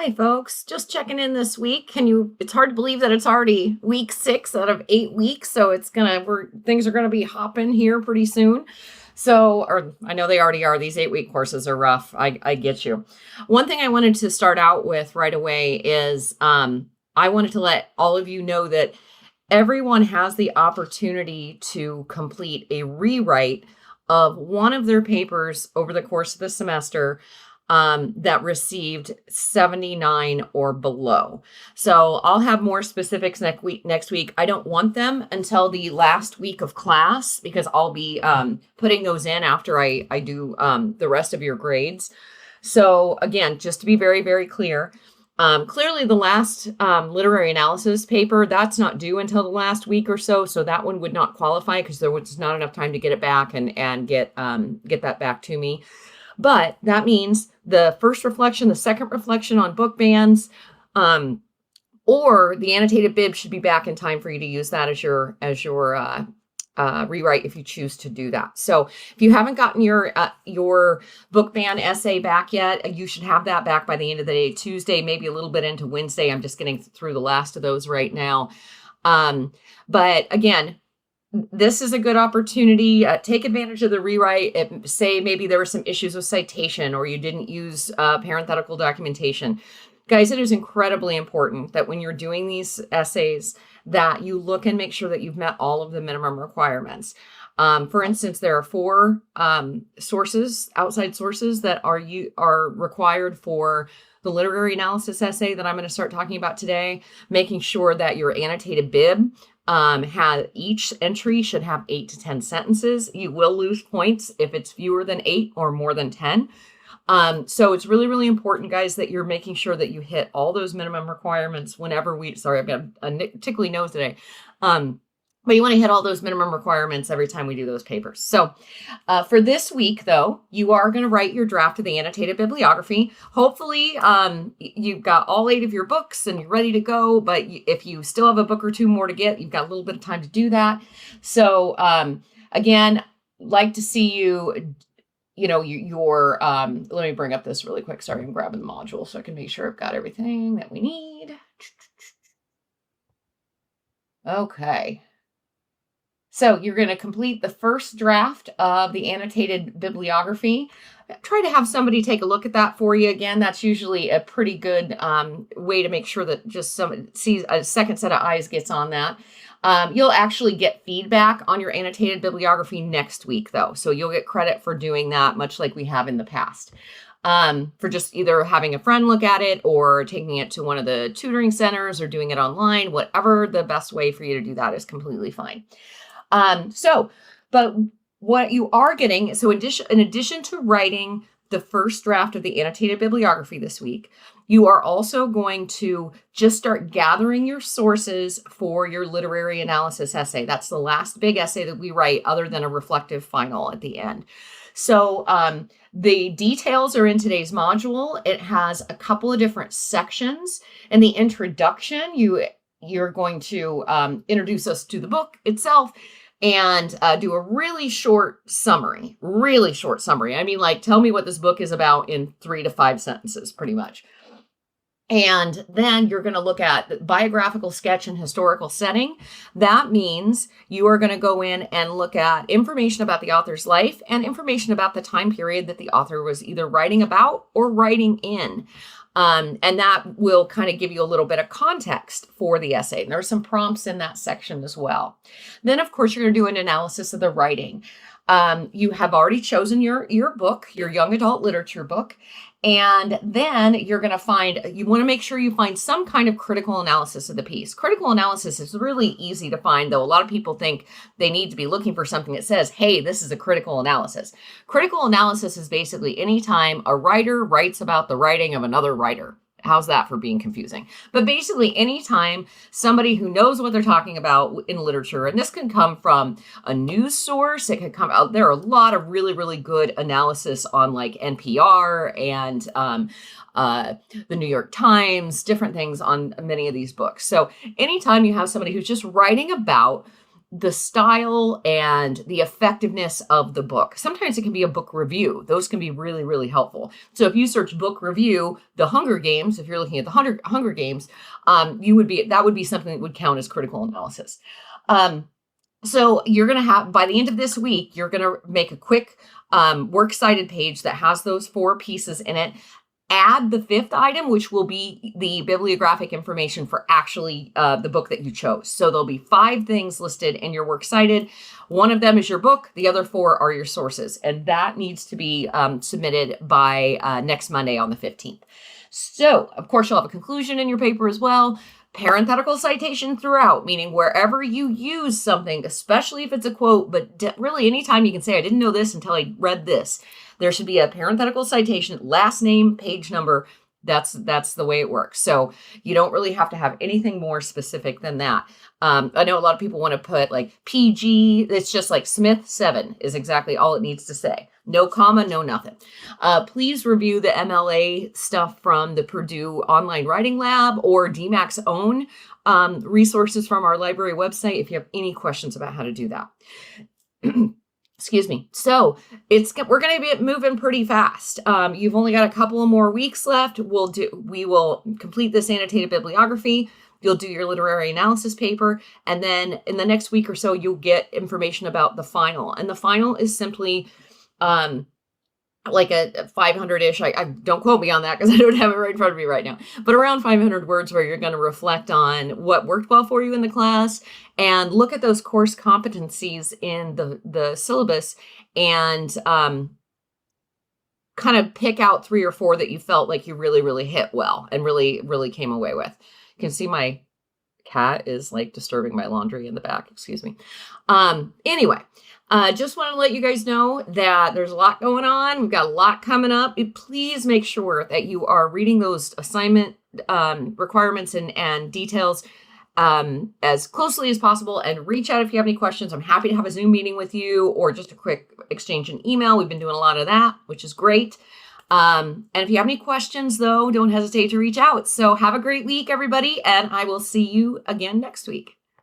Hi, folks. Just checking in this week. It's hard to believe that it's already week 6 out of 8 weeks. So things are gonna be hopping here pretty soon. Or I know they already are. These 8-week courses are rough. I get you. One thing I wanted to start out with right away is I wanted to let all of you know that everyone has the opportunity to complete a rewrite of one of their papers over the course of the semester that received 79 or below. So I'll have more specifics next week. I don't want them until the last week of class because I'll be putting those in after I do the rest of your grades. So again, just to be very, very clear, clearly the last literary analysis paper, that's not due until the last week or so. So that one would not qualify because there was not enough time to get it back and get that back to me. But that means the first reflection, the second reflection on book bans, or the annotated bib should be back in time for you to use that as your rewrite if you choose to do that. So if you haven't gotten your book ban essay back yet, you should have that back by the end of the day, Tuesday, maybe a little bit into Wednesday. I'm just getting through the last of those right now. But again, this is a good opportunity. Take advantage of the rewrite. Say maybe there were some issues with citation or you didn't use parenthetical documentation. Guys, it is incredibly important that when you're doing these essays that you look and make sure that you've met all of the minimum requirements. For instance, there are 4 outside sources that are required for the literary analysis essay that I'm going to start talking about today, making sure that your annotated bib each entry should have 8 to 10 sentences. You will lose points if it's fewer than 8 or more than 10. So it's really, really important, guys, that you're making sure that you hit all those minimum requirements sorry, I've got a tickly nose today. But you want to hit all those minimum requirements every time we do those papers. So for this week, though, you are going to write your draft of the annotated bibliography. Hopefully, you've got all 8 of your books and you're ready to go. But if you still have a book or 2 more to get, you've got a little bit of time to do that. So again, like to see you, let me bring up this really quick. Sorry, I'm grabbing the module so I can make sure I've got everything that we need. Okay. So you're going to complete the first draft of the annotated bibliography. Try to have somebody take a look at that for you. Again, that's usually a pretty good way to make sure that just someone sees a second set of eyes gets on that. You'll actually get feedback on your annotated bibliography next week, though. So you'll get credit for doing that, much like we have in the past. For just either having a friend look at it or taking it to one of the tutoring centers or doing it online, whatever the best way for you to do that is completely fine. But what you are getting, so in addition to writing the first draft of the annotated bibliography this week, you are also going to just start gathering your sources for your literary analysis essay. That's the last big essay that we write other than a reflective final at the end. So the details are in today's module. It has a couple of different sections. In the introduction, you're going to introduce us to the book itself and do a really short summary. I mean, like, tell me what this book is about in 3 to 5 sentences, pretty much. And then you're going to look at the biographical sketch and historical setting. That means you are going to go in and look at information about the author's life and information about the time period that the author was either writing about or writing in. And that will kind of give you a little bit of context for the essay. And there are some prompts in that section as well. Then, of course, you're going to do an analysis of the writing. You have already chosen your book, your young adult literature book. And then you want to make sure you find some kind of critical analysis of the piece. Critical analysis is really easy to find, though. A lot of people think they need to be looking for something that says, hey, this is a critical analysis. Critical analysis is basically any time a writer writes about the writing of another writer. How's that for being confusing? But basically, anytime somebody who knows what they're talking about in literature, and this can come from a news source, it could come out. There are a lot of really, really good analysis on like NPR and the New York Times, different things on many of these books. So anytime you have somebody who's just writing about the style and the effectiveness of the book. Sometimes it can be a book review. Those can be really, really helpful. So if you search book review, The Hunger Games, if you're looking at the Hunger Games, that would be something that would count as critical analysis. So you're going to have, by the end of this week, you're going to make a quick works cited page that has those 4 pieces in it. Add the 5th item, which will be the bibliographic information for actually the book that you chose. So there'll be 5 things listed in your works cited. One of them is your book. The other 4 are your sources. And that needs to be submitted by next Monday on the 15th. So, of course, you'll have a conclusion in your paper as well. Parenthetical citation throughout, meaning wherever you use something, especially if it's a quote, but really anytime you can say, I didn't know this until I read this. There should be a parenthetical citation, last name, page number. That's the way it works. So you don't really have to have anything more specific than that. I know a lot of people want to put like PG. It's just like Smith 7 is exactly all it needs to say. No comma, no nothing. Please review the MLA stuff from the Purdue Online Writing Lab or DMAC's own resources from our library website if you have any questions about how to do that. Excuse me. So we're going to be moving pretty fast. You've only got a couple of more weeks left. We will complete this annotated bibliography. You'll do your literary analysis paper. And then in the next week or so, you'll get information about the final. And the final is simply like a 500-ish, I don't quote me on that because I don't have it right in front of me right now, but around 500 words where you're going to reflect on what worked well for you in the class and look at those course competencies in the syllabus and kind of pick out 3 or 4 that you felt like you really, really hit well and really, really came away with. You can see my cat is like disturbing my laundry in the back. Excuse me. Anyway, just want to let you guys know that there's a lot going on. We've got a lot coming up. Please make sure that you are reading those assignment requirements and details as closely as possible, and reach out if you have any questions. I'm happy to have a Zoom meeting with you or just a quick exchange in email. We've been doing a lot of that, which is great. And if you have any questions, though, don't hesitate to reach out. So have a great week, everybody, and I will see you again next week.